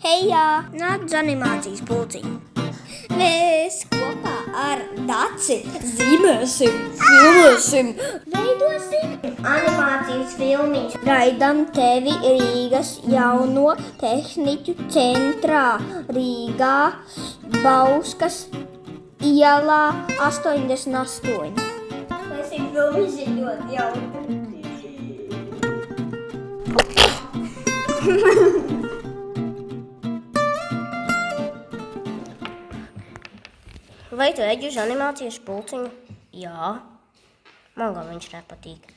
Hejā! Nāc uz animācijas pulciņu! Mēs kopā ar Daci zīmēsim, filmēsim, veidosim animācijas filmiņas. Gaidām tevi Rīgas jauno tehniķu centrā, Rīgā, Bauskas ielā 88. Lai šī filmiņas ir ļoti jauka. Vai tu ej uz animācijas pulciņu? Jā. Man gan viņš nepatīk.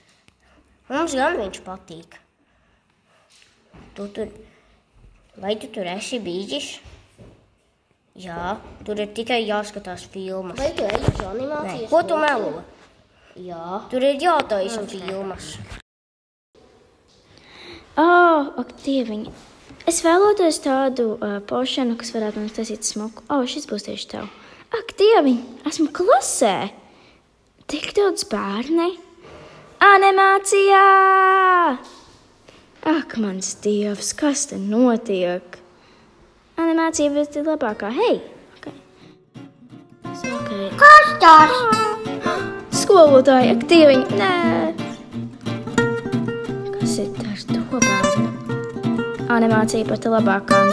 Mums gan viņš patīk. Vai tu tur esi bijis? Jā. Tur ir tikai jāskatās filmas. Vai tu ej uz animācijas pulciņu? Ko tu melo? Jā. Tur ir jātaisa filmas. Ak, dieviņ. Es vēlotos tādu pošanu, kas varētu mums taisīt smuku. Šis būs tieši tev. Ak, dieviņ, esmu klasē. Tik daudz bērni. Animācijā! Ak, mans dievs, kas te notiek? Animācija būs labākā. Hei! Okay. Kas tas? Skolotāji, ak, dieviņ, nē! Kas ir ar to bērnu? Animācija pat labākā.